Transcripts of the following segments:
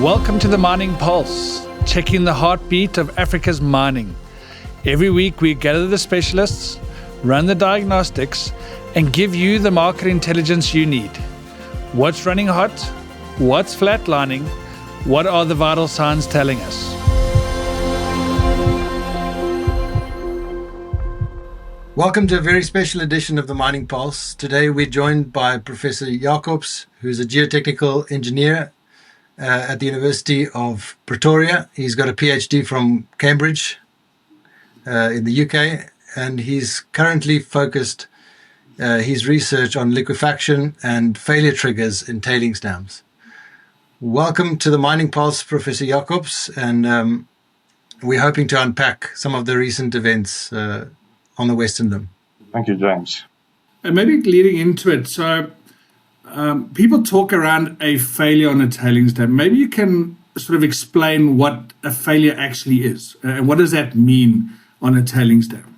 Welcome to the Mining Pulse, checking the heartbeat of Africa's mining. Every week we gather the specialists, run the diagnostics, and give you the market intelligence you need. What's running hot? What's flatlining? What are the vital signs telling us? Welcome to a very special edition of the Mining Pulse. Today we're joined by Professor Jacobs, who's a geotechnical engineer at the University of Pretoria. He's got a PhD from Cambridge in the UK, and he's currently focused his research on liquefaction and failure triggers in tailings dams. Welcome to the Mining Pulse, Professor Jacobs, and we're hoping to unpack some of the recent events on the Western Limb. Thank you, James. And maybe leading into it, so people talk around a failure on a tailings dam. Maybe you can sort of explain what a failure actually is, and what does that mean on a tailings dam?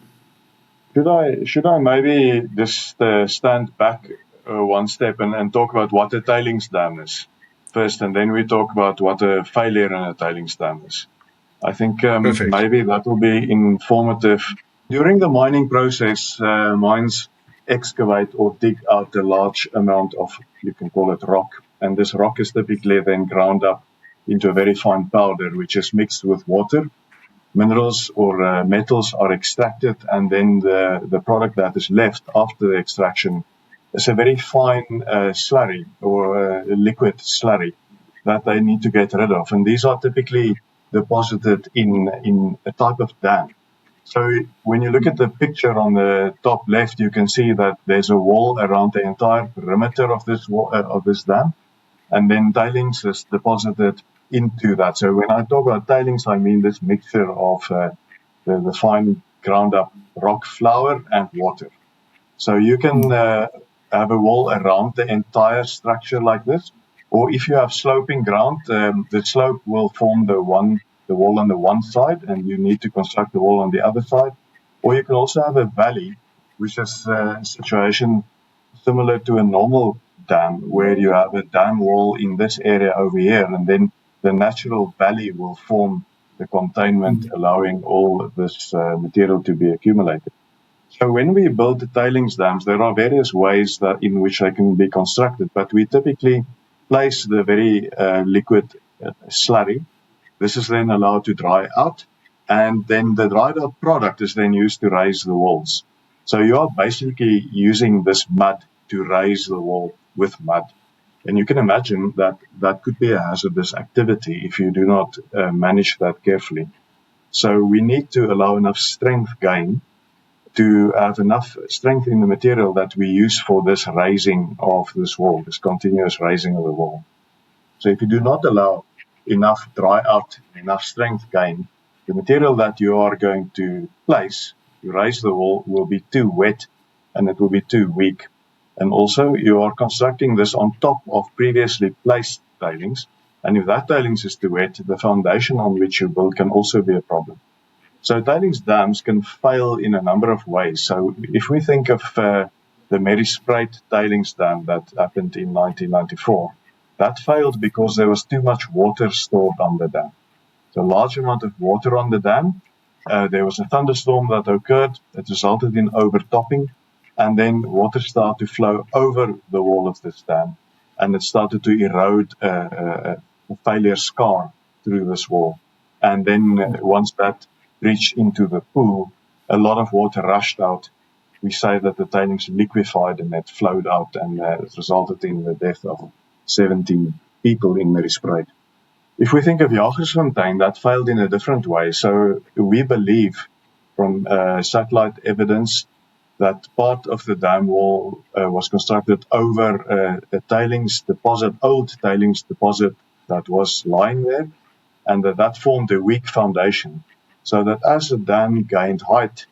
Should I maybe just stand back one step and talk about what a tailings dam is first, and then we talk about what a failure in a tailings dam is. I think maybe that will be informative. During the mining process, mines excavate or dig out a large amount of, you can call it rock, and this rock is typically then ground up into a very fine powder, which is mixed with water. Minerals or metals are extracted, and then the product that is left after the extraction is a very fine slurry or liquid slurry that they need to get rid of, and these are typically deposited in a type of dam. So when you look at the picture on the top left, you can see that there's a wall around the entire perimeter of this dam, and then tailings is deposited into that. So when I talk about tailings, I mean this mixture of the fine ground up rock flour and water. So you can have a wall around the entire structure like this, or if you have sloping ground, the slope will form the wall on the one side, and you need to construct the wall on the other side. Or you can also have a valley, which is a situation similar to a normal dam, where you have a dam wall in this area over here, and then the natural valley will form the containment, allowing all this material to be accumulated. So when we build the tailings dams, there are various ways in which they can be constructed, but we typically place the very liquid slurry. This is then allowed to dry out, and then the dried out product is then used to raise the walls. So you are basically using this mud to raise the wall with mud. And you can imagine that that could be a hazardous activity if you do not manage that carefully. So we need to allow enough strength gain to have enough strength in the material that we use for this raising of this wall, this continuous raising of the wall. So if you do not allow enough dry out, enough strength gain, the material that you are going to place to raise the wall will be too wet, and it will be too weak. And also you are constructing this on top of previously placed tailings, and if that tailings is too wet, the foundation on which you build can also be a problem. So tailings dams can fail in a number of ways. So if we think of the Mariespruit tailings dam that happened in 1994, that failed because there was too much water stored on the dam. So a large amount of water on the dam. There was a thunderstorm that occurred. It resulted in overtopping, and then water started to flow over the wall of this dam, and it started to erode a failure scar through this wall. And then once that reached into the pool, a lot of water rushed out. We say that the tailings liquefied and it flowed out, and it resulted in the death of 17 people in Mariespruit. If we think of Jagersfontein, that failed in a different way. So we believe from satellite evidence that part of the dam wall was constructed over a tailings deposit, old tailings deposit that was lying there, and that formed a weak foundation. So that as the dam gained height,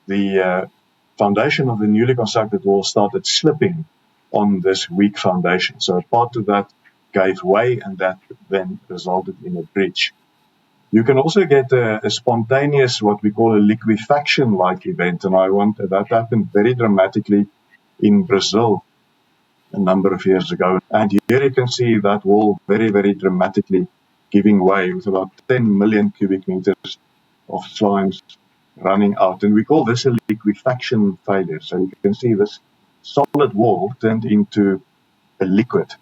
the foundation of the newly constructed wall started slipping on this weak foundation. So a part of that gave way, and that then resulted in a breach. You can also get a spontaneous, what we call a liquefaction-like event, and that happened very dramatically in Brazil a number of years ago. And here you can see that wall very, very dramatically giving way with about 10 million cubic meters of slimes running out. And we call this a liquefaction failure. So you can see this solid wall turned into a liquid.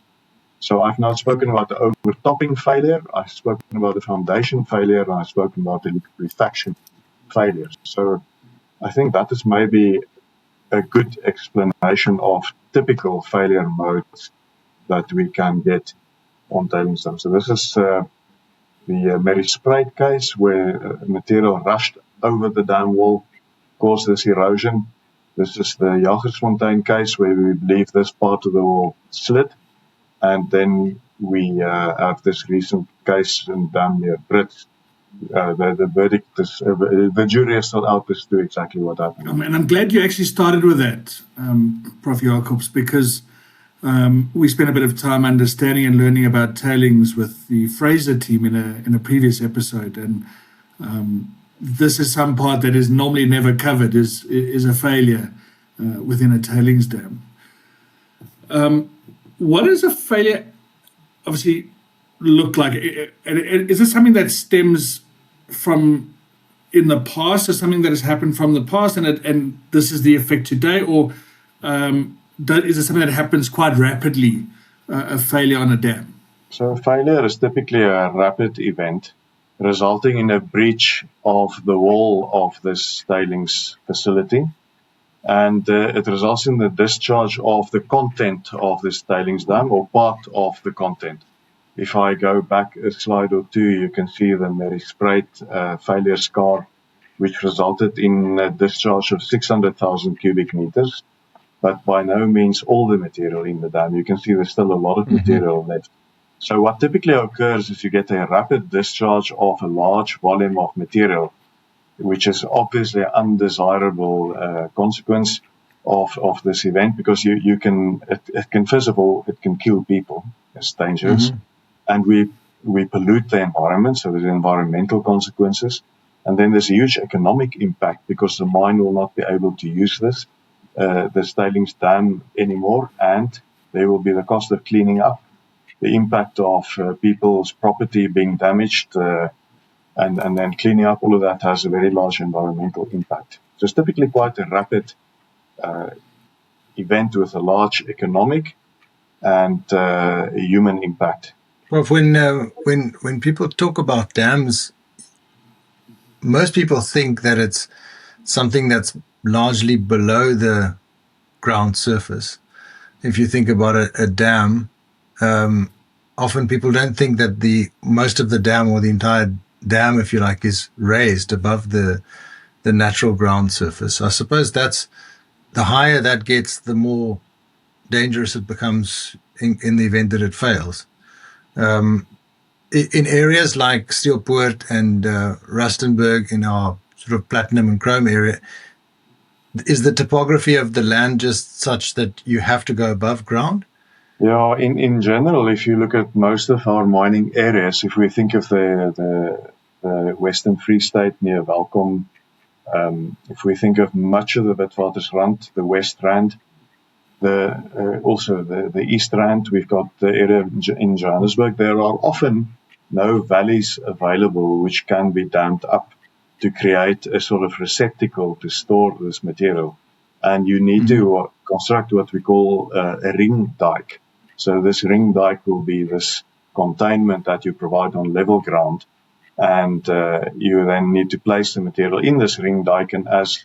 So I've now spoken about the overtopping failure, I've spoken about the foundation failure, and I've spoken about the liquefaction failure. So I think that is maybe a good explanation of typical failure modes that we can get on tailings dams. So this is the Mary-Spruit case where material rushed over the dam wall, caused this erosion. This is the Jagersfontein case where we believe this part of the wall slid. And then we have this recent case in dam near Brits. The verdict is, the jury is still out as to exactly what happened. And I'm glad you actually started with that, Prof. Jacobs, because we spent a bit of time understanding and learning about tailings with the Fraser team in a previous episode, and this is some part that is normally never covered, is a failure within a tailings dam. What does a failure obviously look like? Is this something that stems from in the past, or something that has happened from the past, and this is the effect today, or is it something that happens quite rapidly, a failure on a dam? So failure is typically a rapid event resulting in a breach of the wall of this tailings facility. And it results in the discharge of the content of this tailings dam, or part of the content. If I go back a slide or two, you can see the Mary-Spruit failure scar, which resulted in a discharge of 600,000 cubic meters, but by no means all the material in the dam. You can see there's still a lot of material left. So what typically occurs is you get a rapid discharge of a large volume of material, which is obviously an undesirable consequence of this event, because it can, first of all, it can kill people. It's dangerous. And we pollute the environment, so there's environmental consequences. And then there's a huge economic impact, because the mine will not be able to use this tailings dam anymore, and there will be the cost of cleaning up, the impact of people's property being damaged, and then cleaning up all of that has a very large environmental impact. So it's typically quite a rapid event with a large economic and human impact. Well, when people talk about dams, most people think that it's something that's largely below the ground surface. If you think about a dam, often people don't think that most of the dam, or the entire dam, if you like, is raised above the natural ground surface. I suppose that's the higher that gets, the more dangerous it becomes in the event that it fails. In areas like Steelpoort and Rustenburg, in our sort of platinum and chrome area, is the topography of the land just such that you have to go above ground? Yeah, in general, if you look at most of our mining areas, if we think of the Western Free State near Welkom, if we think of much of the Witwatersrand, the West Rand, also the East Rand, we've got the area in Johannesburg, there are often no valleys available which can be dammed up to create a sort of receptacle to store this material. And you need to construct what we call a ring dike. So this ring dike will be this containment that you provide on level ground, and you then need to place the material in this ring dike, and as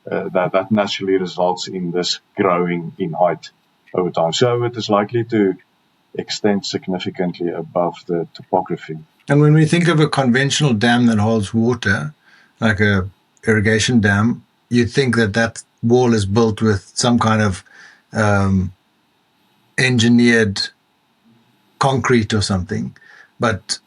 that naturally results in this growing in height over time. So it is likely to extend significantly above the topography. And when we think of a conventional dam that holds water, like a irrigation dam, you'd think that wall is built with some kind of engineered concrete or something. But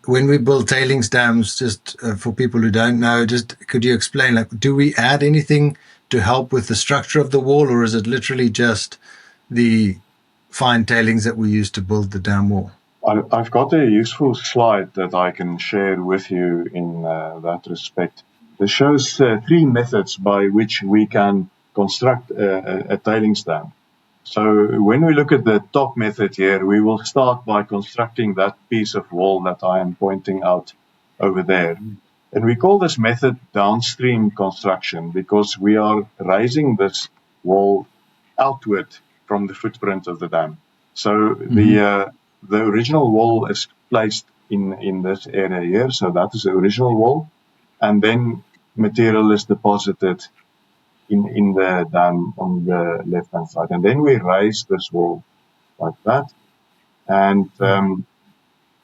when we build tailings dams, just for people who don't know, just could you explain, like, do we add anything to help with the structure of the wall, or is it literally just the fine tailings that we use to build the dam wall? I've got a useful slide that I can share with you in that respect. This shows three methods by which we can construct a tailings dam. So when we look at the top method here, we will start by constructing that piece of wall that I am pointing out over there. And we call this method downstream construction because we are raising this wall outward from the footprint of the dam. So the original wall is placed in this area here. So that is the original wall. And then material is deposited in the dam on the left-hand side. And then we raise this wall like that. And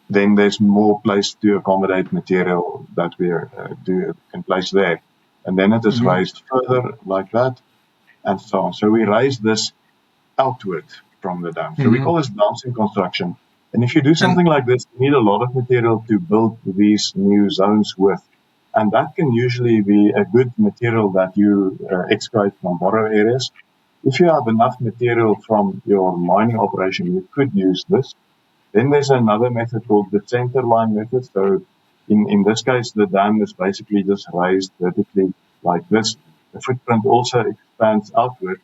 then there's more place to accommodate material that we can place there. And then it is raised further like that, and so on. So we raise this outward from the dam. So we call this downstream construction. And if you do something like this, you need a lot of material to build these new zones with. And that can usually be a good material that you excavate from borrow areas. If you have enough material from your mining operation, you could use this. Then there's another method called the center line method. So in this case, the dam is basically just raised vertically like this. The footprint also expands outward.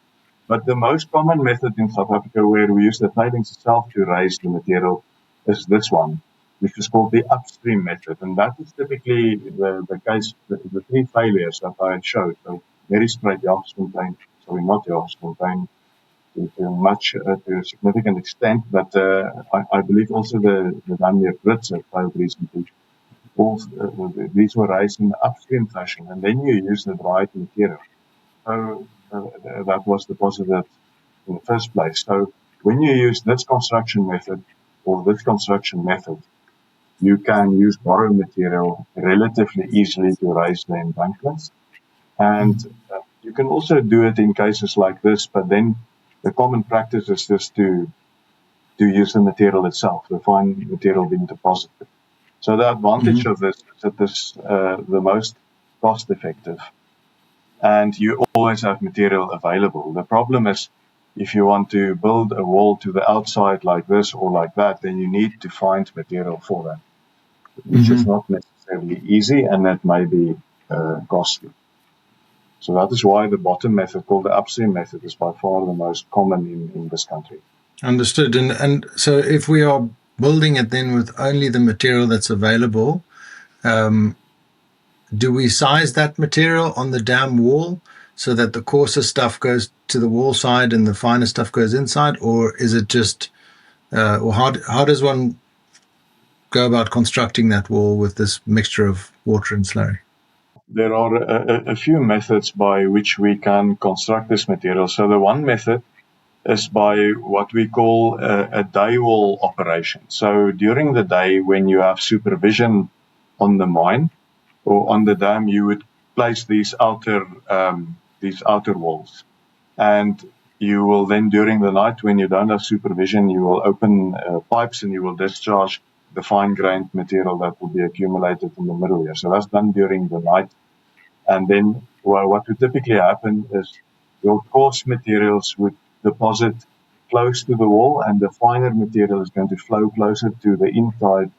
But the most common method in South Africa where we use the tailings itself to raise the material is this one, which is called the upstream method. And that is typically the case, the three failures that I showed. So Maryspruit, Jacobsfontein, sorry, not Jacobsfontein, to a significant extent, but I believe also the dam near Brits failed recently. These were raised in the upstream fashion, and then you use the dried material. So that was deposited in the first place. So when you use this construction method or this construction method, you can use borrowed material relatively easily to raise the embankments. And you can also do it in cases like this, but then the common practice is just to use the material itself, the fine material being deposited. So the advantage of this is that this the most cost effective, and you always have material available. The problem is if you want to build a wall to the outside like this or like that, then you need to find material for that, which is not necessarily easy, and that may be costly. So that is why the bottom method, called the upstream method, is by far the most common in this country. Understood. And so if we are building it then with only the material that's available, do we size that material on the dam wall so that the coarser stuff goes to the wall side and the finer stuff goes inside? Or is it just, or how does one go about constructing that wall with this mixture of water and slurry? There are a few methods by which we can construct this material. So the one method is by what we call a day wall operation. So during the day, when you have supervision on the mine or on the dam, you would place these outer walls. And you will then, during the night, when you don't have supervision, you will open pipes and you will discharge the fine-grained material that will be accumulated in the middle here. So that's done during the night. And then what would typically happen is your coarse materials would deposit close to the wall, and the finer material is going to flow closer to the inside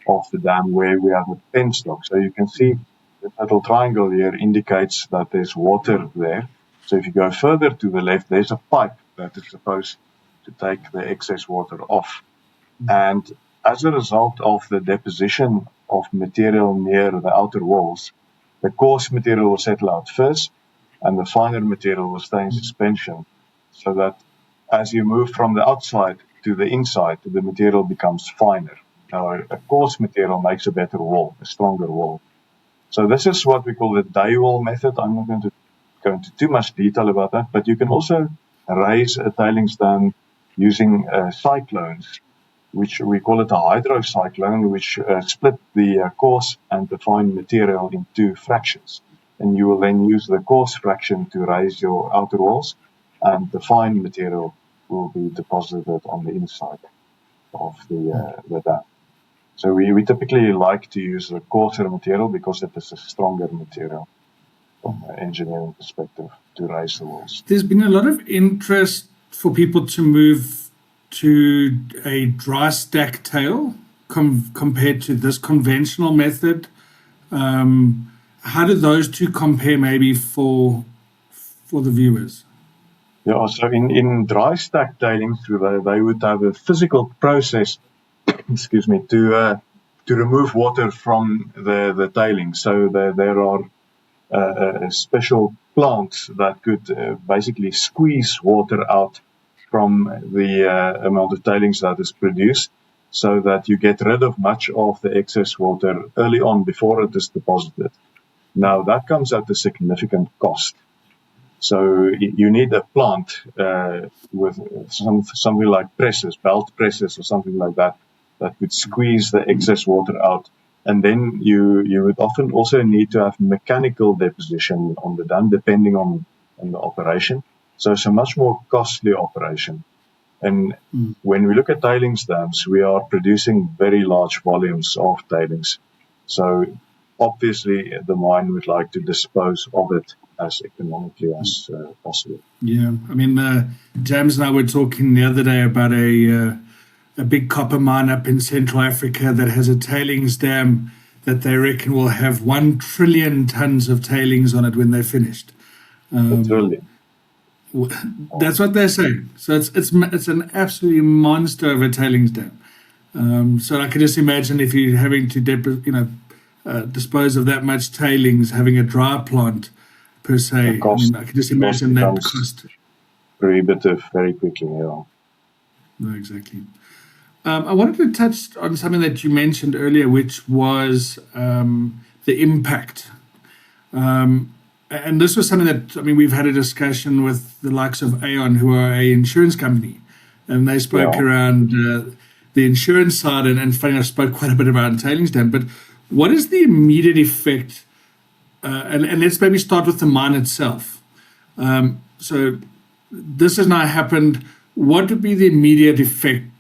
of the dam where we have a penstock. So you can see the little triangle here indicates that there's water there. So if you go further to the left, there's a pipe that is supposed to take the excess water off. And as a result of the deposition of material near the outer walls, the coarse material will settle out first, and the finer material will stay in suspension, so that as you move from the outside to the inside, the material becomes finer. Now, a coarse material makes a better wall, a stronger wall. So this is what we call the day wall method. I'm not going to go into too much detail about that, but you can also raise a tailings dam using cyclones, which we call it a hydrocyclone, which split the coarse and the fine material into fractions. And you will then use the coarse fraction to raise your outer walls, and the fine material will be deposited on the inside of the dam. So we typically like to use the coarser material because it is a stronger material from an engineering perspective to raise the walls. There's been a lot of interest for people to move to a dry stack tail compared to this conventional method. How do those two compare maybe for the viewers? Yeah, so in dry stack tailings, they would have a physical process, excuse me, to remove water from the tailings. So there are special plants that could basically squeeze water out from the amount of tailings that is produced, so that you get rid of much of the excess water early on before it is deposited. Now that comes at a significant cost. So you need a plant with something like presses, belt presses or something like that, that could squeeze the excess water out. And then you would often also need to have mechanical deposition on the dam, depending on the operation. So it's a much more costly operation. And when we look at tailings dams, we are producing very large volumes of tailings. So obviously the mine would like to dispose of it as economically as possible. Yeah, I mean, James and I were talking the other day about a big copper mine up in Central Africa that has a tailings dam that they reckon will have 1 trillion tons of tailings on it when they're finished. Literally. That's what they're saying. So it's an absolutely monster of a tailings dam. So I can just imagine if you're having to dispose of that much tailings, having a dry plant per se. I mean, I can just imagine that cost. Prohibitive very quickly. Yeah. No, exactly. I wanted to touch on something that you mentioned earlier, which was the impact. And this was something that, I mean, we've had a discussion with the likes of Aon, who are an insurance company, and they spoke around the insurance side, and funny, I spoke quite a bit about tailings dam. But what is the immediate effect? And let's maybe start with the mine itself. So this has now happened. What would be the immediate effect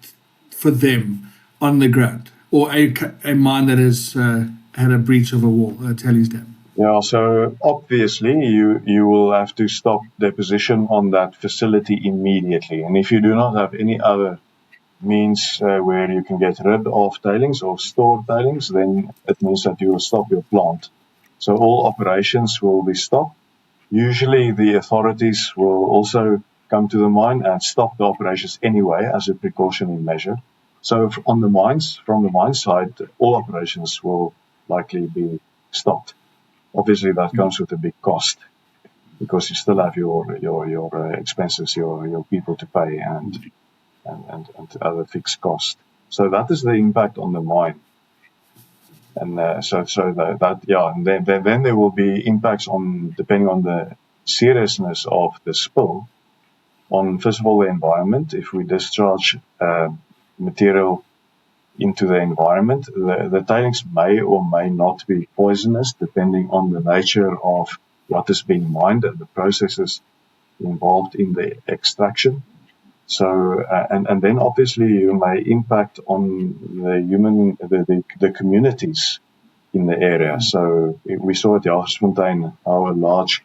for them on the ground, or a mine that has had a breach of a wall, a tailings dam? Yeah, so obviously you will have to stop deposition on that facility immediately. And if you do not have any other means where you can get rid of tailings or store tailings, then it means that you will stop your plant. So all operations will be stopped. Usually the authorities will also come to the mine and stop the operations anyway as a precautionary measure. So from the mine side, all operations will likely be stopped. Obviously, that comes with a big cost, because you still have your expenses, your people to pay, and other fixed costs. So that is the impact on the mine. And and then there will be impacts on, depending on the seriousness of the spill, on first of all the environment. If we discharge material into the environment, the tailings may or may not be poisonous, depending on the nature of what is being mined and the processes involved in the extraction. So, and then obviously you may impact on the communities in the area. So we saw at Jagersfontein how a large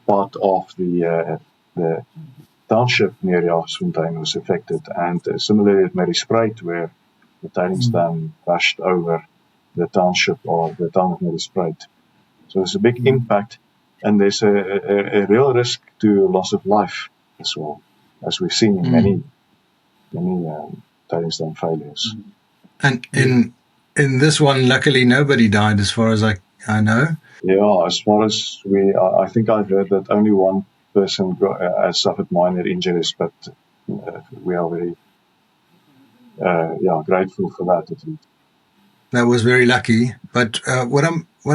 part of the township near Jagersfontein was affected, and similarly at Mariesspruit, where the tailings dam rushed over the township or the town of Mariesspruit. So there's a big impact, and there's a real risk to loss of life as well, as we've seen in many tailings dam failures. And in this one, luckily nobody died, as far as I know. Yeah, as far as I think I've heard that only one person has suffered minor injuries, but we are very grateful for that. That was very lucky. But what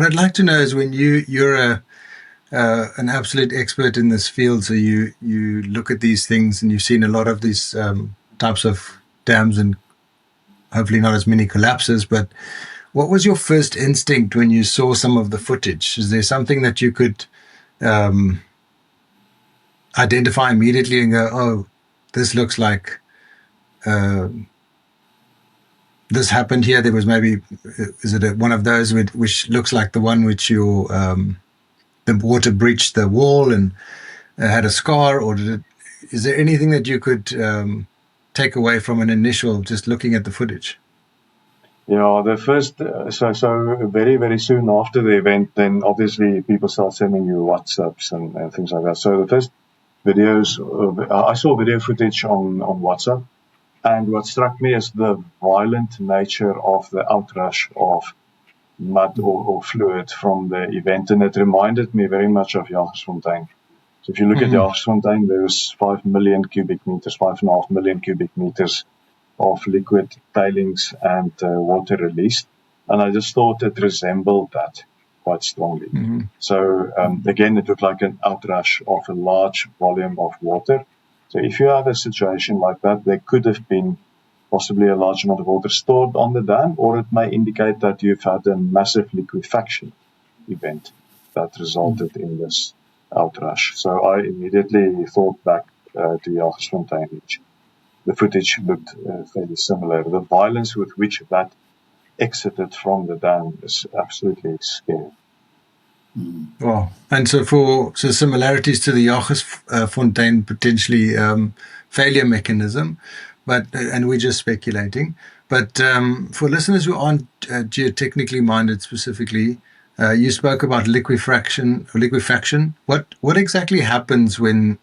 I'd like to know is, when you're an absolute expert in this field, so you look at these things and you've seen a lot of these types of dams and hopefully not as many collapses, but what was your first instinct when you saw some of the footage? Is there something that you could identify immediately and go, oh, this looks like this happened here? There was maybe, is it one of those which looks like the one which the water breached the wall and had a scar, or is there anything that you could take away from an initial, just looking at the footage? Yeah, the first, so very, very soon after the event, then obviously people start sending you WhatsApps and things like that. So the first videos. I saw video footage on WhatsApp, and what struck me is the violent nature of the outrush of mud or fluid from the event, and it reminded me very much of Jagersfontein. So if you look at Jagersfontein, there's 5 million cubic meters, 5.5 million cubic meters of liquid tailings and water released. And I just thought it resembled that quite strongly. So again, it looked like an outrush of a large volume of water. So if you have a situation like that, there could have been possibly a large amount of water stored on the dam, or it may indicate that you've had a massive liquefaction event that resulted in this outrush. So I immediately thought back to Jagersfontein, which the footage looked fairly similar. The violence with which that exited from the dam is absolutely scary. Wow. And so similarities to the Jagersfontein potentially failure mechanism, and we're just speculating. But for listeners who aren't geotechnically minded specifically, you spoke about liquefaction. What exactly happens when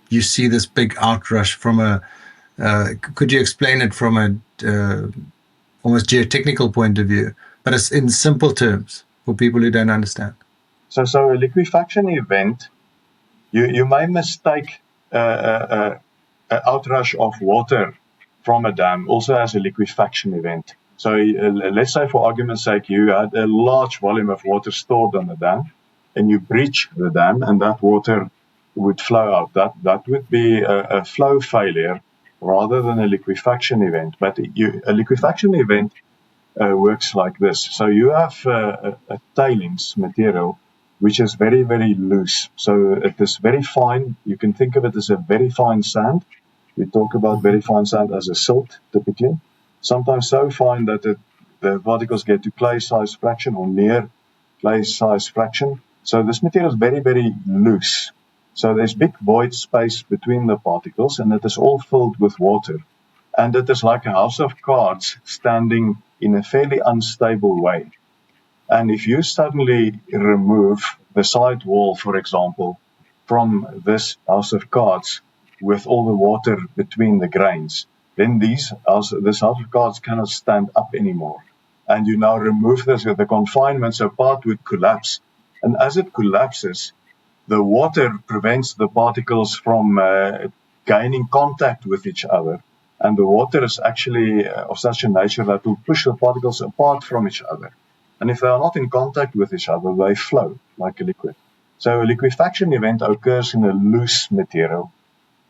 you see this big outrush from a? Could you explain it from a almost geotechnical point of view, but it's in simple terms for people who don't understand? So a liquefaction event, you may mistake an outrush of water from a dam also as a liquefaction event. So let's say, for argument's sake, you had a large volume of water stored on the dam, and you breach the dam, and that water would flow out. That would be a flow failure rather than a liquefaction event. But a liquefaction event works like this. So you have a tailings material which is very, very loose. So it is very fine. You can think of it as a very fine sand. We talk about very fine sand as a silt, typically. Sometimes so fine that the particles get to clay-size fraction or near clay-size fraction. So this material is very, very loose. So there's big void space between the particles, and it is all filled with water. And it is like a house of cards standing in a fairly unstable way. And if you suddenly remove the side wall, for example, from this house of cards with all the water between the grains, then this house of cards cannot stand up anymore. And you now remove the confinement, so part would collapse. And as it collapses, the water prevents the particles from gaining contact with each other. And the water is actually of such a nature that will push the particles apart from each other. And if they are not in contact with each other, they flow like a liquid. So a liquefaction event occurs in a loose material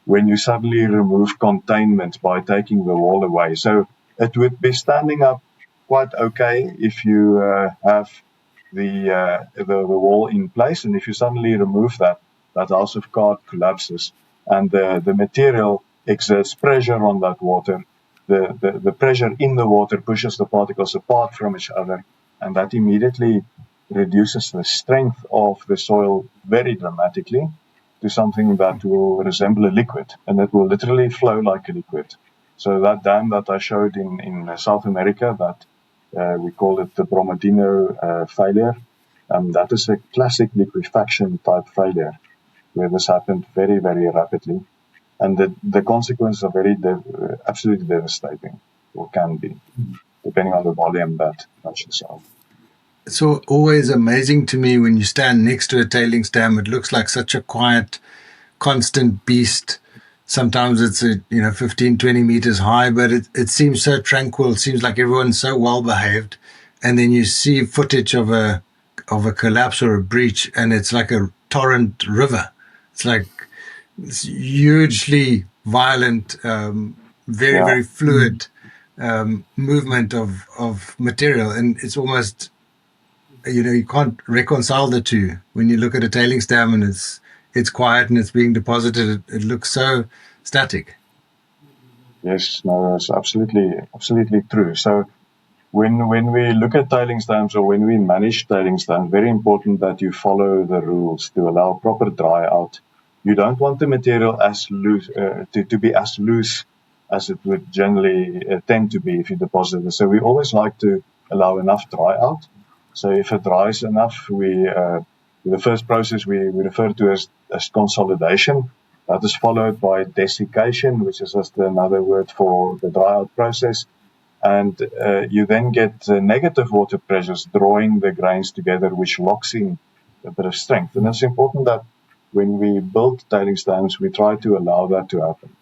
when you suddenly remove containment by taking the wall away. So it would be standing up quite okay if you have the wall in place, and if you suddenly remove that house of card collapses, and the material exerts pressure on that water. The pressure in the water pushes the particles apart from each other, and that immediately reduces the strength of the soil very dramatically to something that will resemble a liquid, and it will literally flow like a liquid. So that dam that I showed in South America, that we call it the Brumadinho failure, that is a classic liquefaction type failure, where this happened very, very rapidly. And the consequences are absolutely devastating, or can be, depending on the volume that rushes out. It's always amazing to me when you stand next to a tailings dam. It looks like such a quiet, constant beast. Sometimes it's 15, 20 meters high, but it seems so tranquil. It seems like everyone's so well behaved. And then you see footage of a collapse or a breach, and it's like a torrent river. It's like this hugely violent, very fluid movement of material, and it's almost you can't reconcile the two. When you look at a tailings dam and it's quiet and it's being deposited, it looks so static. Yes, no, that's absolutely true. So when we look at tailings dams, or when we manage tailings dams, very important that you follow the rules to allow proper dry out. You don't want the material as loose to be as loose as it would generally tend to be if you deposit it. So we always like to allow enough dry out. So if it dries enough, the first process we refer to as consolidation. That is followed by desiccation, which is just another word for the dry out process. And you then get negative water pressures drawing the grains together, which locks in a bit of strength. And it's important that when we build tailings dams, we try to allow that to happen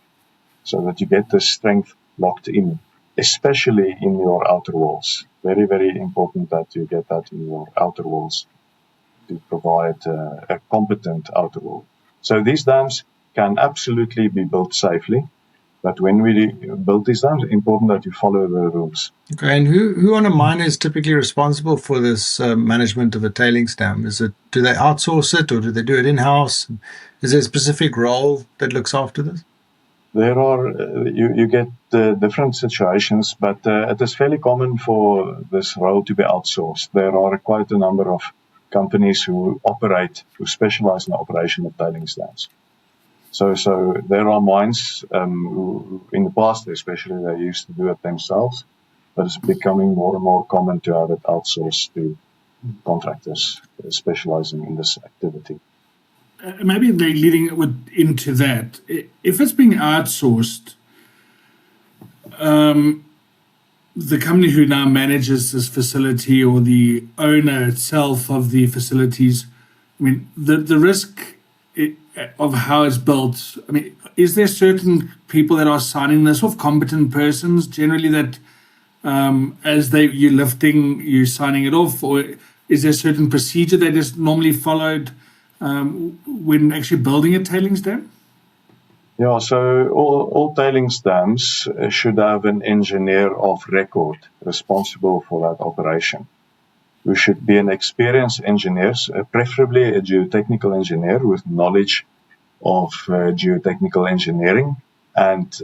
so that you get the strength locked in, especially in your outer walls. Very, very important that you get that in your outer walls to provide a competent outer wall. So these dams can absolutely be built safely. But when we build these dams, it's important that you follow the rules. Okay, and who on a mine is typically responsible for this management of a tailings dam? Do they outsource it or do they do it in-house? Is there a specific role that looks after this? There are, you get different situations, but it is fairly common for this role to be outsourced. There are quite a number of companies who specialize in the operation of tailings dams. So there are mines who, in the past especially, they used to do it themselves, but it's becoming more and more common to have it outsourced to contractors specializing in this activity. Maybe leading into that, if it's being outsourced, the company who now manages this facility or the owner itself of the facilities, I mean, the risk of how it's built, I mean, is there certain people that are signing this off, competent persons generally that as you're lifting, you're signing it off, or is there a certain procedure that is normally followed when actually building a tailings dam? Yeah, so all tailings dams should have an engineer of record responsible for that operation, who should be an experienced engineer, preferably a geotechnical engineer with knowledge of geotechnical engineering and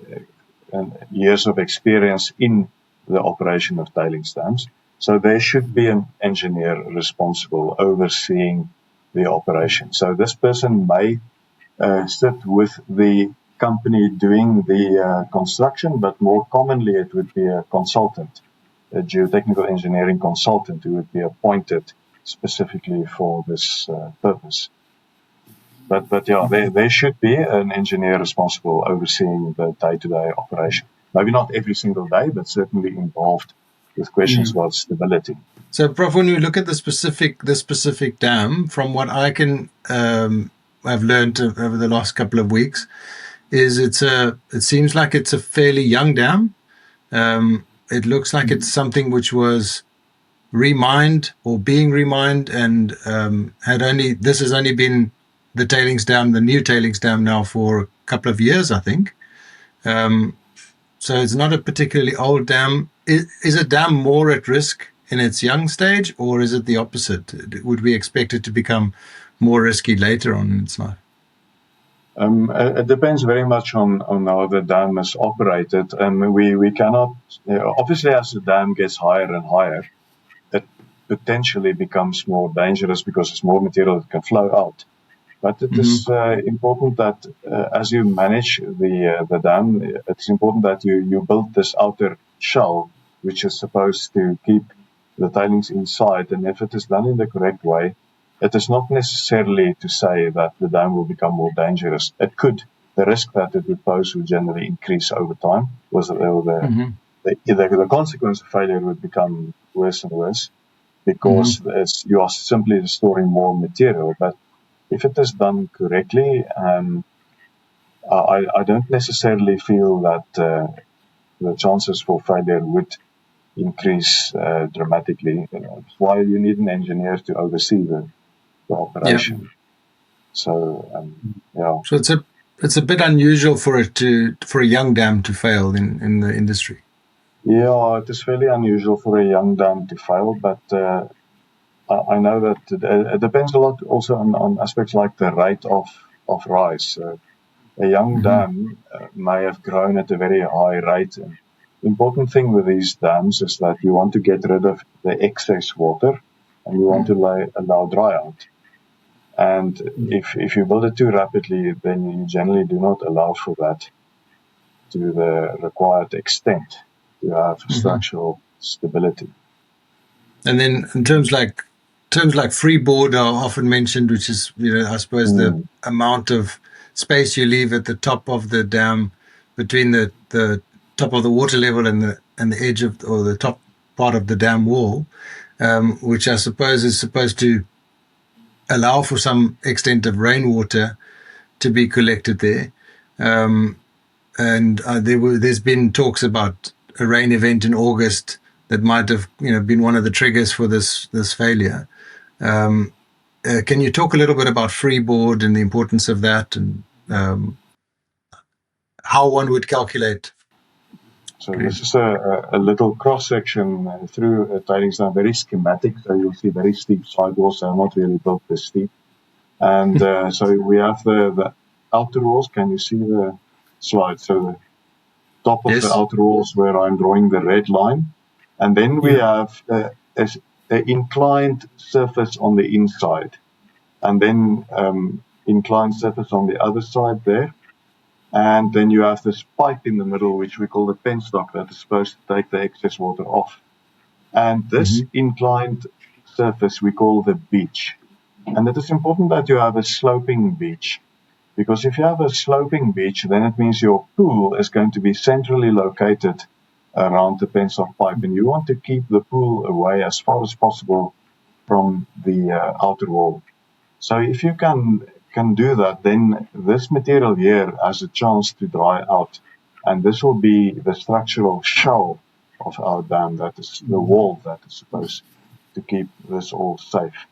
years of experience in the operation of tailings dams. So there should be an engineer responsible overseeing the operation. So this person may sit with the company doing the construction, but more commonly it would be a consultant, a geotechnical engineering consultant who would be appointed specifically for this purpose. But yeah, there should be an engineer responsible overseeing the day-to-day operation. Maybe not every single day, but certainly involved with questions about stability. So, Prof, when we look at this specific dam, from what I can have learned over the last couple of weeks, is it seems like it's a fairly young dam. It looks like it's something which was remined or being remined, and this has only been the tailings dam, the new tailings dam now for a couple of years, I think. So it's not a particularly old dam. Is a dam more at risk in its young stage, or is it the opposite? Would we expect it to become more risky later on in its life? It depends very much on how the dam is operated. We cannot, obviously as the dam gets higher and higher, it potentially becomes more dangerous because there's more material that can flow out. But it is important that as you manage the dam, it's important that you build this outer shell, which is supposed to keep the tailings inside. And if it is done in the correct way, it is not necessarily to say that the dam will become more dangerous. It could. The risk that it would pose would generally increase over time. The consequence of failure would become worse and worse because you are simply storing more material. But if it is done correctly, I don't necessarily feel that the chances for failure would increase dramatically. That's why you need an engineer to oversee the operation. Yeah. So So it's a bit unusual for a young dam to fail in the industry. Yeah, it is fairly unusual for a young dam to fail, but I know that it depends a lot also on aspects like the rate of rise. A young dam may have grown at a very high rate. And the important thing with these dams is that you want to get rid of the excess water and you want to allow dry out. And if you build it too rapidly, then you generally do not allow for that to the required extent to have structural stability. And then in terms like freeboard are often mentioned, which is, I suppose the amount of space you leave at the top of the dam between the top of the water level and the edge of, or the top part of the dam wall, which I suppose is supposed to allow for some extent of rainwater to be collected there. And there's been talks about a rain event in August that might have been one of the triggers for this failure. Can you talk a little bit about freeboard and the importance of that, and how one would calculate? So this is a little cross-section through a tailings dam, very schematic. So you'll see very steep sidewalls. They're not really built this steep. And so we have the outer walls. Can you see the slide? So the top of the outer walls where I'm drawing the red line. And then we have an inclined surface on the inside. And then inclined surface on the other side there. And then you have this pipe in the middle, which we call the penstock, that is supposed to take the excess water off. And this inclined surface we call the beach. And it is important that you have a sloping beach, because if you have a sloping beach, then it means your pool is going to be centrally located around the penstock pipe. And you want to keep the pool away as far as possible from the outer wall. So if you can do that, then this material here has a chance to dry out. And this will be the structural shell of our dam, that is the wall that is supposed to keep this all safe.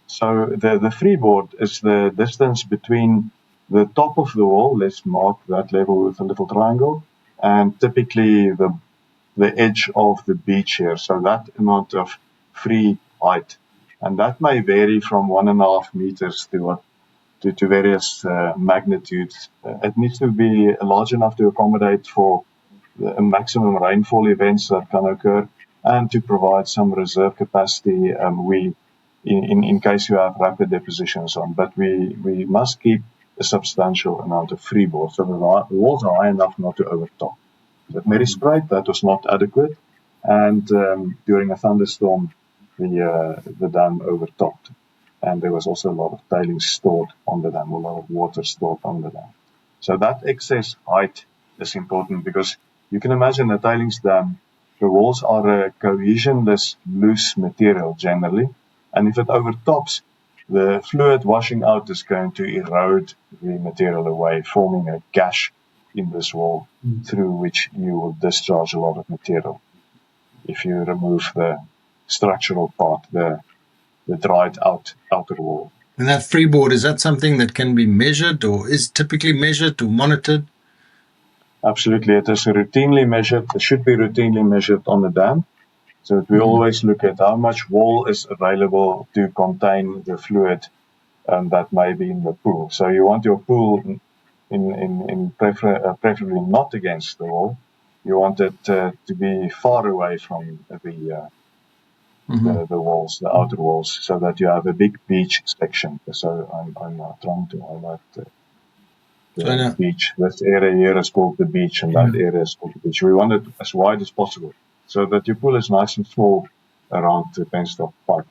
So the freeboard is the distance between the top of the wall, let's mark that level with a little triangle, and typically the edge of the beach here. So that amount of free height. And that may vary from 1.5 meters to various magnitudes. It needs to be large enough to accommodate for the maximum rainfall events that can occur, and to provide some reserve capacity in case you have rapid depositions on. But we must keep a substantial amount of freeboard, so the walls are high enough not to overtop. At Mariesspruit, that was not adequate, and during a thunderstorm, the dam overtopped. And there was also a lot of tailings stored on the dam, a lot of water stored on the dam. So that excess height is important, because you can imagine a tailings dam, the walls are a cohesionless, loose material generally. And if it overtops, the fluid washing out is going to erode the material away, forming a gash in this wall through which you will discharge a lot of material. If you remove the structural part, the dried out outer wall. And that freeboard, is that something that can be measured, or is typically measured or monitored? Absolutely, it is routinely measured. It should be routinely measured on the dam. So we always look at how much wall is available to contain the fluid that may be in the pool. So you want your pool preferably not against the wall. You want it to be far away from the walls, the outer walls, so that you have a big beach section. So I'm trying to highlight the beach. This area here is called the beach, and that area is called the beach. We want it as wide as possible, so that your pool is nice and small around the penstock pipe.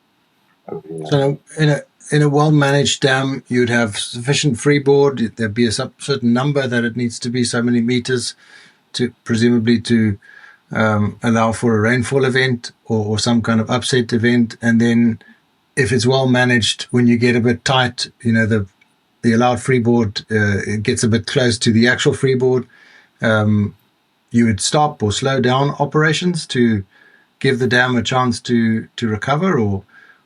So in a well-managed dam, you'd have sufficient freeboard. There'd be a certain number that it needs to be, so many meters, to presumably to allow for a rainfall event or some kind of upset event. And then if it's well managed, when you get a bit tight, the allowed freeboard it gets a bit close to the actual freeboard, you would stop or slow down operations to give the dam a chance to recover, or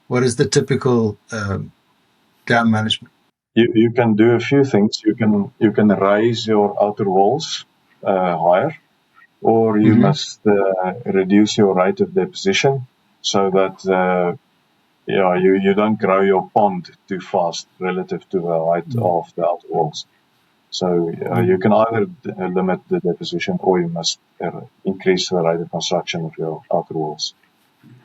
what is the typical dam management? You can do a few things. You can raise your outer walls higher, or you must reduce your rate of deposition, so that you don't grow your pond too fast relative to the height of the outer walls. So you can either limit the deposition, or you must increase the rate of construction of your outer walls.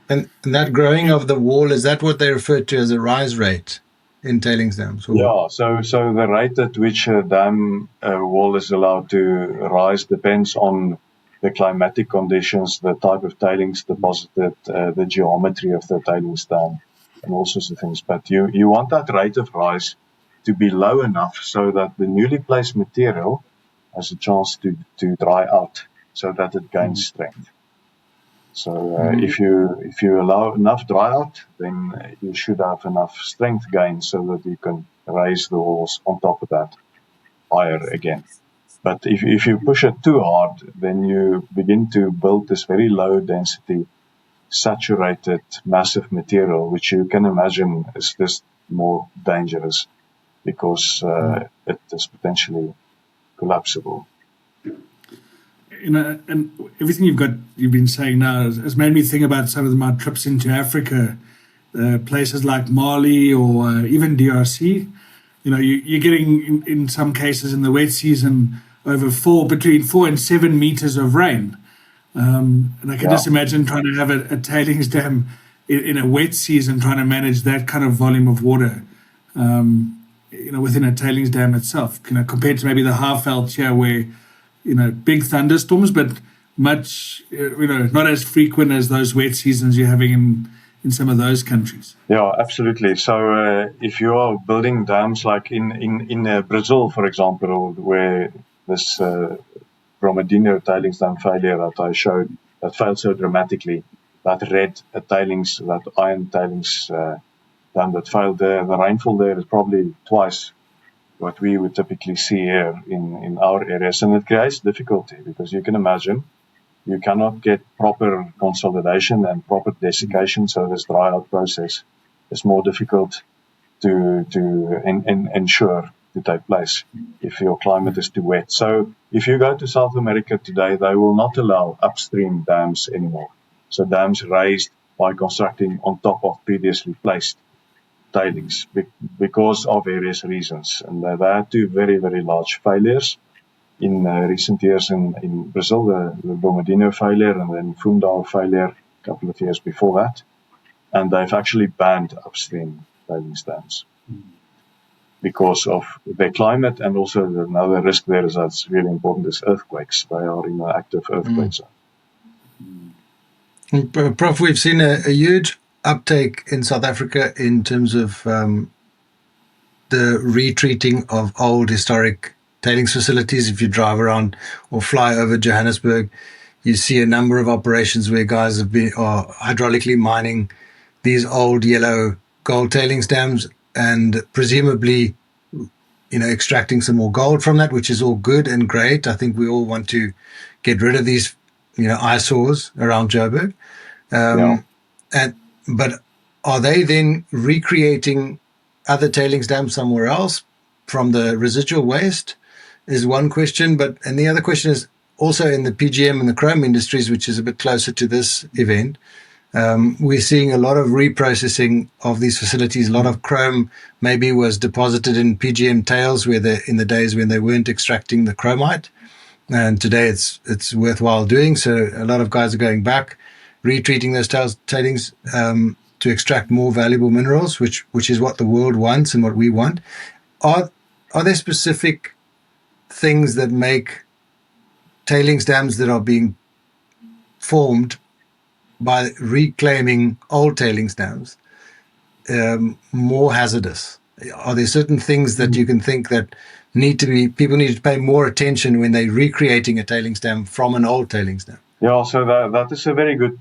And that growing of the wall, is that what they refer to as a rise rate in tailings dams? Or? Yeah, so the rate at which a dam wall is allowed to rise depends on the climatic conditions, the type of tailings deposited, the geometry of the tailings dam, and all sorts of things. But you want that rate of rise to be low enough so that the newly placed material has a chance to dry out so that it gains strength. So if you allow enough dry out, then you should have enough strength gain so that you can raise the walls on top of that higher again. But if you push it too hard, then you begin to build this very low density, saturated, massive material, which you can imagine is just more dangerous because it is potentially collapsible. And everything you've been saying now has made me think about some of my trips into Africa, places like Mali or even DRC. You're getting in some cases in the wet season between 4 and 7 meters of rain. And I can just imagine trying to have a tailings dam in a wet season, trying to manage that kind of volume of water, within a tailings dam itself, compared to maybe the Highveld here where, big thunderstorms, but much, not as frequent as those wet seasons you're having in some of those countries. Yeah, absolutely. So if you are building dams like in Brazil, for example, where this Brumadinho tailings dam failure that I showed, that failed so dramatically, that iron tailings dam that failed there, the rainfall there is probably twice what we would typically see here in our areas. And it creates difficulty because you can imagine you cannot get proper consolidation and proper desiccation, so this dry out process is more difficult to ensure to take place if your climate is too wet. So if you go to South America today, they will not allow upstream dams anymore. So dams raised by constructing on top of previously placed tailings because of various reasons. And they had two very, very large failures in recent years in Brazil, the Brumadinho failure and then Fundão failure a couple of years before that. And they've actually banned upstream tailings dams because of their climate, and also another risk there is that's really important is earthquakes. They are in an active earthquake zone. Prof, we've seen a huge uptake in South Africa in terms of the retreating of old historic tailings facilities. If you drive around or fly over Johannesburg, you see a number of operations where guys are hydraulically mining these old yellow gold tailings dams and presumably, extracting some more gold from that, which is all good and great. I think we all want to get rid of these, eyesores around Joburg. But are they then recreating other tailings dams somewhere else from the residual waste is one question. And the other question is also in the PGM and the chrome industries, which is a bit closer to this event. We're seeing a lot of reprocessing of these facilities. A lot of chrome maybe was deposited in PGM tails in the days when they weren't extracting the chromite. And today it's worthwhile doing. So a lot of guys are going back, retreating those tailings to extract more valuable minerals, which is what the world wants and what we want. Are there specific things that make tailings dams that are being formed by reclaiming old tailings dams more hazardous? Are there certain things that you can think that people need to pay more attention when they're recreating a tailings dam from an old tailings dam? Yeah, so that is a very good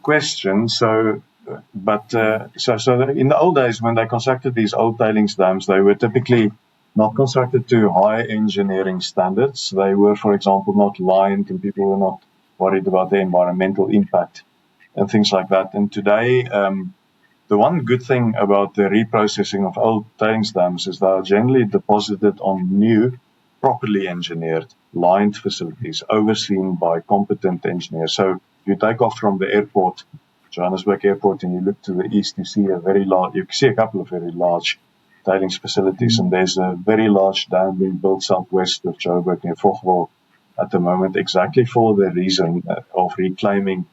question. So in the old days, when they constructed these old tailings dams, they were typically not constructed to high engineering standards. They were, for example, not lined, and people were not worried about the environmental impact and things like that. And today, the one good thing about the reprocessing of old tailings dams is they are generally deposited on new, properly engineered, lined facilities, overseen by competent engineers. So you take off from the airport, Johannesburg Airport, and you look to the east, you see a couple of very large tailings facilities, and there's a very large dam being built southwest of Joburg near Vogwel at the moment, exactly for the reason of reclaiming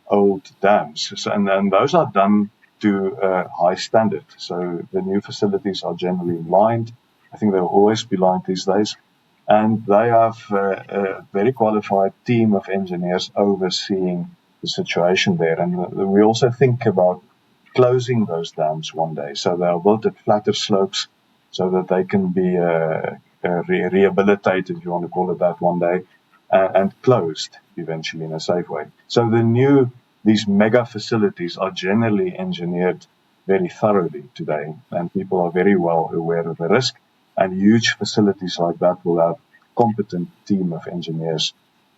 old dams. So, and those are done to a high standard. So the new facilities are generally lined. I think they'll always be lined these days. And they have a very qualified team of engineers overseeing the situation there. And we also think about closing those dams one day. So they are built at flatter slopes so that they can be rehabilitated, if you want to call it that, one day, and closed eventually in a safe way. So these mega facilities are generally engineered very thoroughly today, and people are very well aware of the risk. And huge facilities like that will have competent team of engineers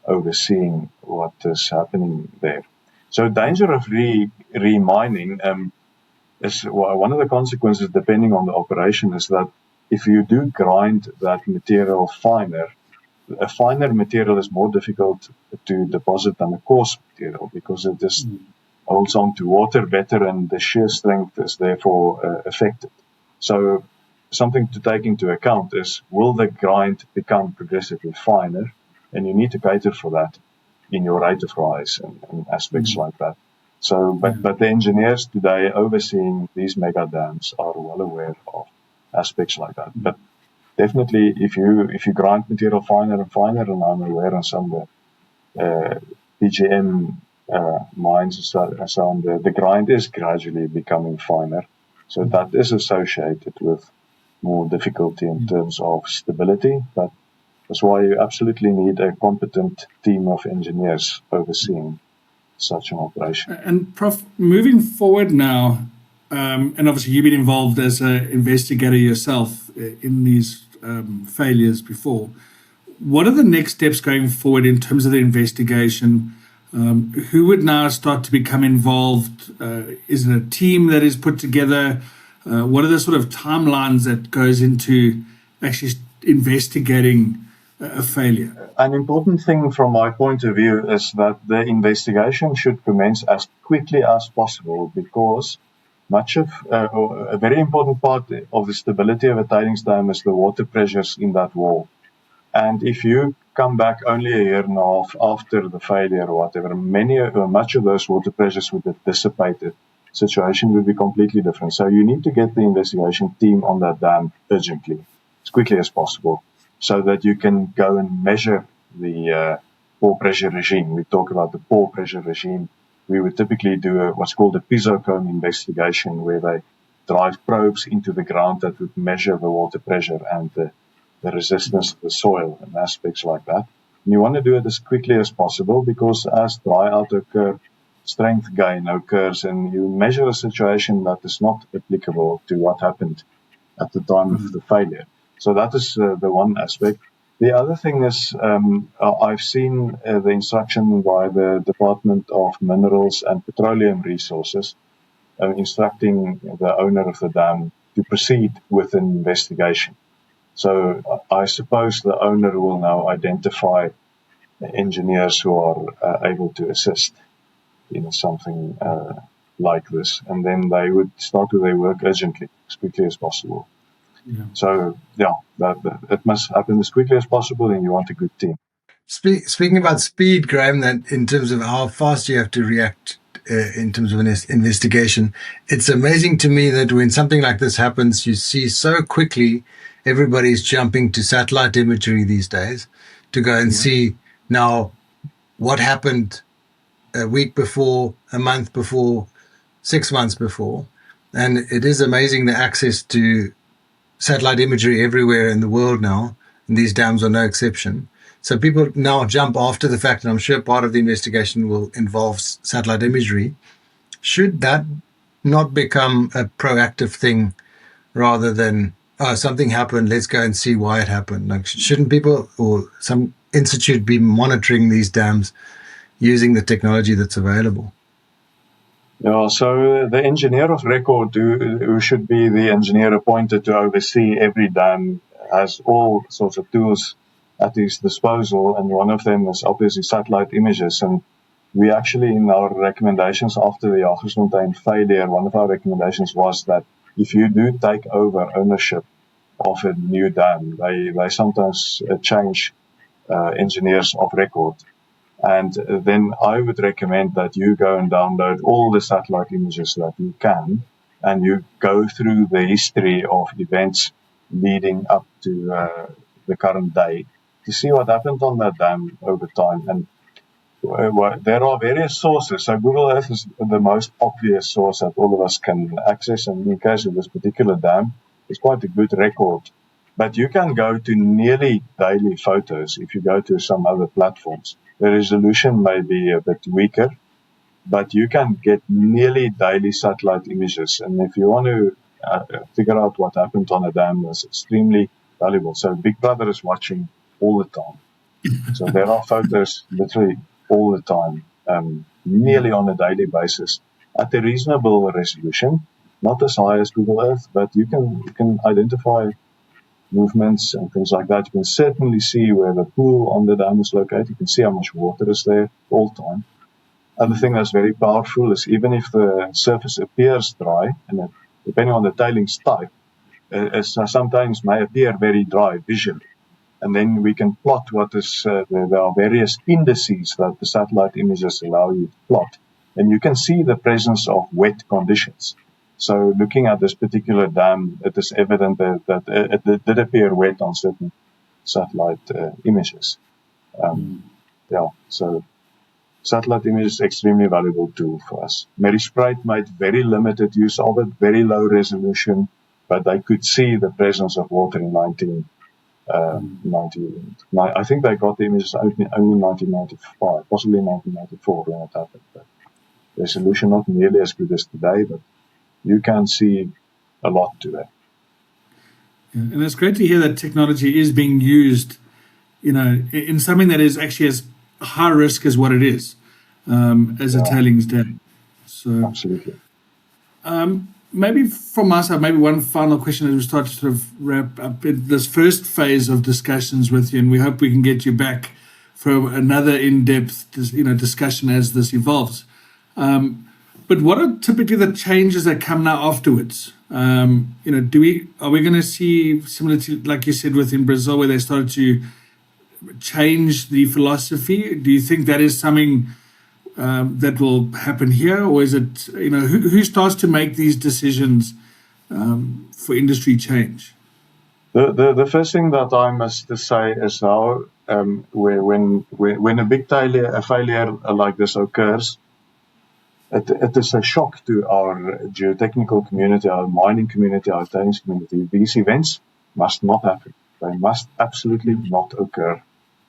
overseeing what is happening there. So danger of re-mining is one of the consequences, depending on the operation, is that if you do grind that material finer, a finer material is more difficult to deposit than a coarse material because it just holds on to water better and the shear strength is therefore affected. So something to take into account is, will the grind become progressively finer? And you need to cater for that in your rate of rise and aspects like that. So, but the engineers today overseeing these mega dams are well aware of aspects like that. But definitely, if you grind material finer and finer, and I'm aware on some of the PGM mines and so on, the grind is gradually becoming finer. So that is associated with more difficulty in terms of stability, but that's why you absolutely need a competent team of engineers overseeing such an operation. And Prof, moving forward now, and obviously you've been involved as an investigator yourself in these failures before. What are the next steps going forward in terms of the investigation? Who would now start to become involved? Is it a team that is put together? What are the sort of timelines that goes into actually investigating a failure? An important thing from my point of view is that the investigation should commence as quickly as possible, because a very important part of the stability of a tailings dam is the water pressures in that wall. And if you come back only a year and a half after the failure or whatever, much of those water pressures would have dissipated. Situation would be completely different. So you need to get the investigation team on that dam urgently, as quickly as possible, so that you can go and measure the pore pressure regime. We talk about the pore pressure regime. We would typically do what's called a pisocone investigation, where they drive probes into the ground that would measure the water pressure and the resistance of the soil and aspects like that. And you want to do it as quickly as possible, because as dry out occurs, strength gain occurs, and you measure a situation that is not applicable to what happened at the time of the failure. So that is the one aspect. The other thing is, I've seen the instruction by the Department of Minerals and Petroleum Resources instructing the owner of the dam to proceed with an investigation. So I suppose the owner will now identify engineers who are able to assist in something like this, and then they would start with their work urgently, as quickly as possible. Yeah. So, it must happen as quickly as possible, and you want a good team. Speaking about speed, Graham, that in terms of how fast you have to react in terms of an investigation, it's amazing to me that when something like this happens, you see so quickly everybody's jumping to satellite imagery these days to go and see now what happened a week before, a month before, 6 months before. And it is amazing the access to satellite imagery everywhere in the world now, and these dams are no exception. So people now jump after the fact, and I'm sure part of the investigation will involve satellite imagery. Should that not become a proactive thing rather than, something happened, let's go and see why it happened? Like, shouldn't people or some institute be monitoring these dams using the technology that's available? Yeah, so the engineer of record, who should be the engineer appointed to oversee every dam, has all sorts of tools at his disposal, and one of them is obviously satellite images. And we actually, in our recommendations after the Jagersfontein failure, one of our recommendations was that if you do take over ownership of a new dam, they sometimes change engineers of record. And then I would recommend that you go and download all the satellite images that you can, and you go through the history of events leading up to the current day to see what happened on that dam over time. And there are various sources. So Google Earth is the most obvious source that all of us can access. And in case of this particular dam, it's quite a good record. But you can go to nearly daily photos if you go to some other platforms. The resolution may be a bit weaker, but you can get nearly daily satellite images. And if you want to figure out what happened on a dam, it's extremely valuable. So Big Brother is watching all the time. So there are photos literally all the time, nearly on a daily basis, at a reasonable resolution, not as high as Google Earth, but you can identify movements and things like that. You can certainly see where the pool on the dam is located. You can see how much water is there all the time. Other thing that's very powerful is even if the surface appears dry, and depending on the tailings type, it sometimes may appear very dry visually. And then we can plot what is, there are various indices that the satellite images allow you to plot. And you can see the presence of wet conditions. So looking at this particular dam, it is evident that it did appear wet on certain satellite images. So satellite image is extremely valuable tool for us. Mariespruit made very limited use of it, very low resolution, but they could see the presence of water in 1990. I think they got the images only in 1995, possibly 1994 when it happened. But resolution not nearly as good as today, but you can see a lot today. Yeah, and it's great to hear that technology is being used, in something that is actually as high risk as what it is, as a tailings dam. So absolutely. Maybe from my side, maybe one final question as we start to sort of wrap up this first phase of discussions with you, and we hope we can get you back for another in-depth, discussion as this evolves. But what are typically the changes that come now afterwards? Are we going to see, similar to, like you said, within Brazil, where they started to change the philosophy? Do you think that is something that will happen here, or is it, who starts to make these decisions for industry change? The first thing that I must say is how when a big failure like this occurs, it is a shock to our geotechnical community, our mining community, our tailings community. These events must not happen. They must absolutely not occur.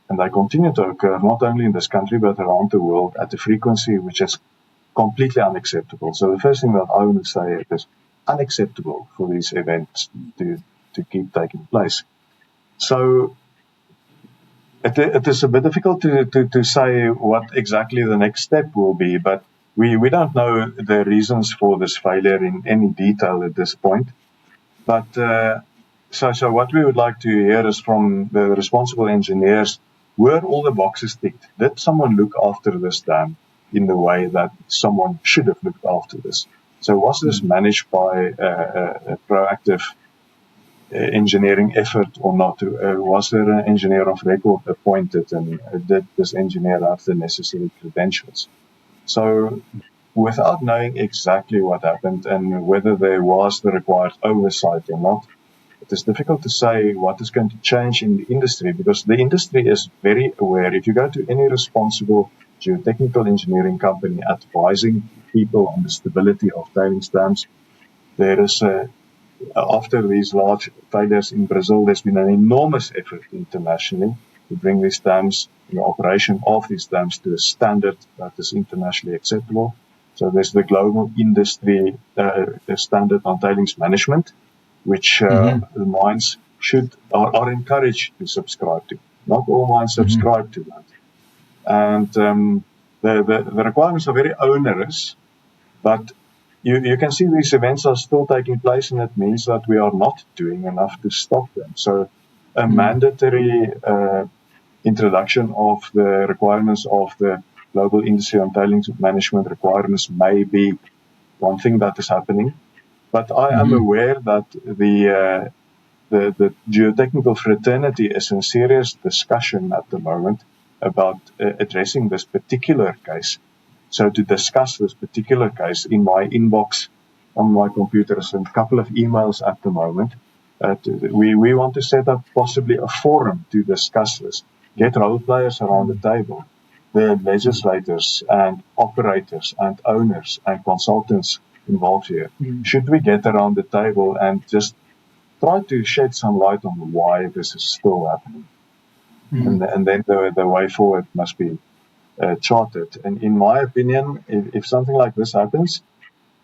And they continue to occur not only in this country but around the world at a frequency which is completely unacceptable. So the first thing that I want to say is it is unacceptable for these events to keep taking place. So it is a bit difficult to say what exactly the next step will be, but we don't know the reasons for this failure in any detail at this point. But so what we would like to hear is from the responsible engineers, were all the boxes ticked? Did someone look after this dam in the way that someone should have looked after this? So was this managed by a proactive engineering effort or not? Was there an engineer of record appointed, and did this engineer have the necessary credentials? So without knowing exactly what happened and whether there was the required oversight or not, it is difficult to say what is going to change in the industry, because the industry is very aware. If you go to any responsible geotechnical engineering company advising people on the stability of tailings dams, there is after these large failures in Brazil, there's been an enormous effort internationally to bring these dams, the operation of these dams, to a standard that is internationally acceptable. So there's the global industry standard on tailings management, which the mines are encouraged to subscribe to. Not all mines subscribe to that. And the requirements are very onerous, but you can see these events are still taking place, and it means that we are not doing enough to stop them. So a mandatory introduction of the requirements of the global industry on tailings management requirements may be one thing that is happening. But I am aware that the geotechnical fraternity is in serious discussion at the moment about addressing this particular case. So to discuss this particular case, in my inbox on my computer is a couple of emails at the moment. We want to set up possibly a forum to discuss this. Get role players around the table, the legislators and operators and owners and consultants involved here. Should we get around the table and just try to shed some light on why this is still happening. And then the way forward must be charted. And in my opinion, if something like this happens,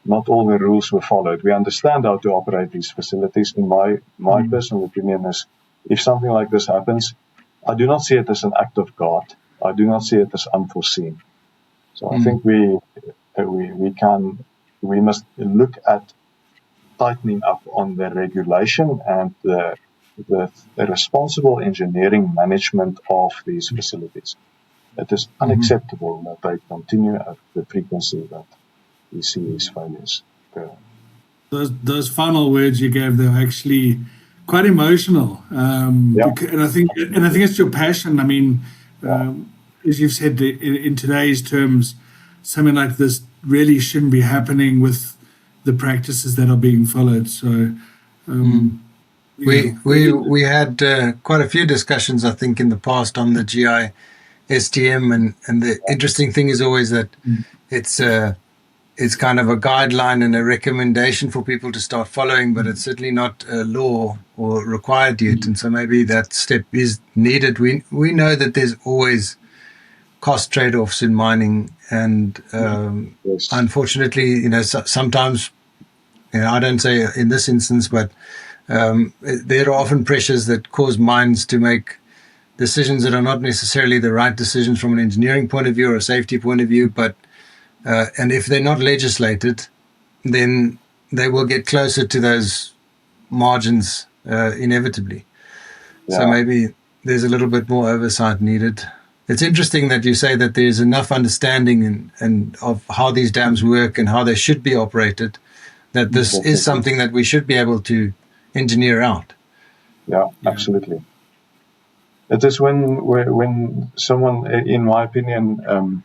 not all the rules were followed. We understand how to operate these facilities. In my personal opinion is, if something like this happens, I do not see it as an act of God. I do not see it as unforeseen. So I think we must look at tightening up on the regulation and the responsible engineering management of these facilities. It is unacceptable that they continue at the frequency that we see these failures occur. Those final words you gave, they were actually quite emotional. And I think it's your passion. I mean, as you've said, in today's terms, something like this really shouldn't be happening with the practices that are being followed. So we had quite a few discussions, I think, in the past on the GI STM, and the interesting thing is always that it's kind of a guideline and a recommendation for people to start following, but it's certainly not a law or required yet. And so maybe that step is needed. We know that there's always cost trade-offs in mining, and unfortunately, sometimes, I don't say in this instance, but there are often pressures that cause mines to make decisions that are not necessarily the right decisions from an engineering point of view or a safety point of view, but and if they're not legislated, then they will get closer to those margins inevitably. Yeah. So maybe there's a little bit more oversight needed. It's interesting that you say that there's enough understanding and of how these dams work and how they should be operated, that this is something that we should be able to engineer out. Yeah, absolutely. It is when someone, in my opinion,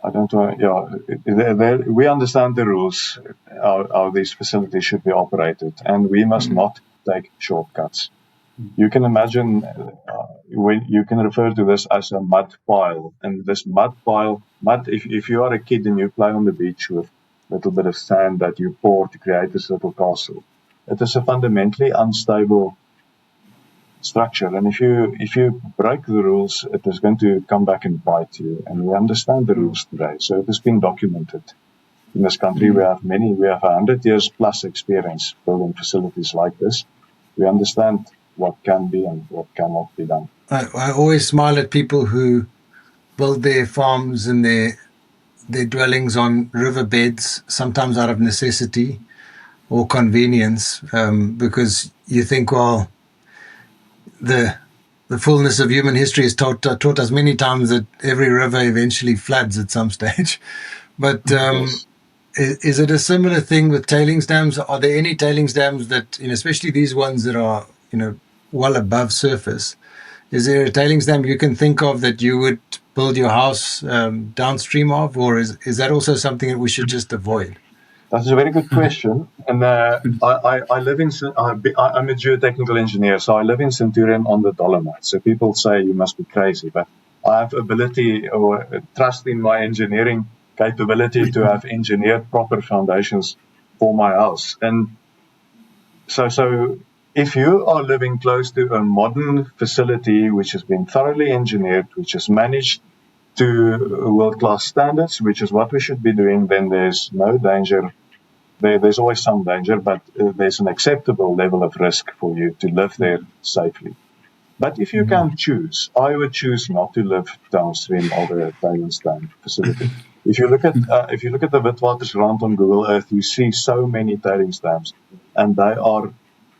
I don't know. We understand the rules, how these facilities should be operated, and we must not take shortcuts. You can imagine, when you can refer to this as a mud pile, and this mud pile, if you are a kid and you play on the beach with a little bit of sand that you pour to create this little castle, it is a fundamentally unstable structure, and if you break the rules, it is going to come back and bite you. And we understand the rules today, so it has been documented. In this country, we have 100 years plus experience building facilities like this. We understand what can be and what cannot be done. I always smile at people who build their farms and their dwellings on riverbeds, sometimes out of necessity or convenience, because you think, well, the fullness of human history has taught us many times that every river eventually floods at some stage. But is it a similar thing with tailings dams? Are there any tailings dams that, especially these ones that are, well above surface? Is there a tailings dam you can think of that you would build your house downstream of, or is that also something that we should just avoid? That's a very good question, and I live in. I'm a geotechnical engineer, so I live in Centurion on the Dolomites. So people say you must be crazy, but I have ability or trust in my engineering capability to have engineered proper foundations for my house. And so if you are living close to a modern facility which has been thoroughly engineered, which is managed to world-class standards, which is what we should be doing, then there's no danger. There's always some danger, but there's an acceptable level of risk for you to live there safely. But if you can choose, I would choose not to live downstream of a tailings dam facility. If you look at the Witwatersrand on Google Earth, you see so many tailings dams, and they are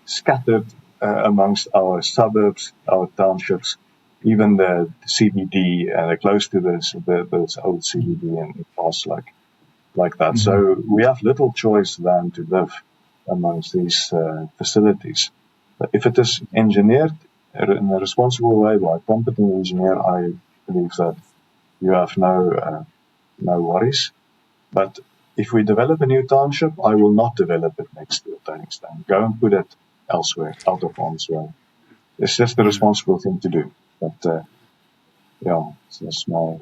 scattered amongst our suburbs, our townships, even the CBD, close to this old CBD and parts like that. So we have little choice than to live amongst these facilities. But if it is engineered in a responsible way by a competent engineer, I believe that you have no worries. But if we develop a new township, I will not develop it next to a tailings dam. Go and put it elsewhere, out of harm's way. It's just the responsible thing to do. But that's my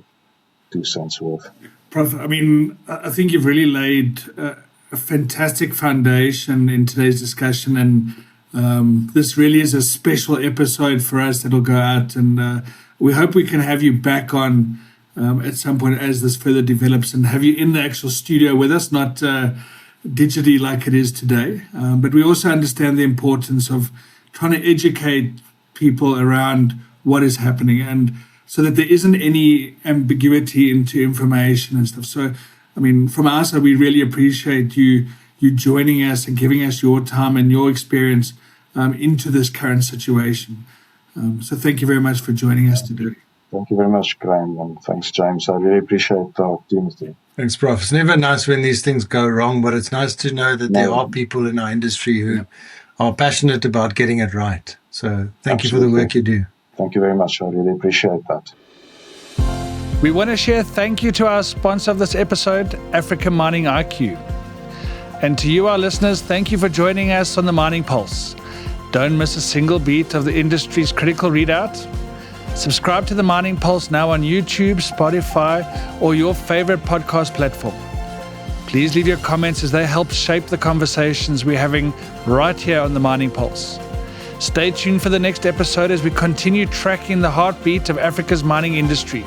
2 cents worth. Prof, I mean, I think you've really laid a fantastic foundation in today's discussion, and This really is a special episode for us that'll go out, and we hope we can have you back on at some point as this further develops and have you in the actual studio with us, not digitally like it is today. But we also understand the importance of trying to educate people around what is happening, and so that there isn't any ambiguity into information and stuff. So, I mean, from our side, we really appreciate you joining us and giving us your time and your experience into this current situation. So thank you very much for joining us today. Thank you very much, Graham, and thanks, James. I really appreciate the opportunity. Thanks, Prof. It's never nice when these things go wrong, but it's nice to know that there are people in our industry who are passionate about getting it right. So thank you for the work you do. Thank you very much. I really appreciate that. We want to share thank you to our sponsor of this episode, Africa Mining IQ. And to you, our listeners, thank you for joining us on the Mining Pulse. Don't miss a single beat of the industry's critical readout. Subscribe to the Mining Pulse now on YouTube, Spotify, or your favorite podcast platform. Please leave your comments as they help shape the conversations we're having right here on the Mining Pulse. Stay tuned for the next episode as we continue tracking the heartbeat of Africa's mining industry.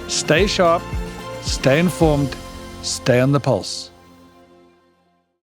Stay sharp, stay informed, stay on the pulse.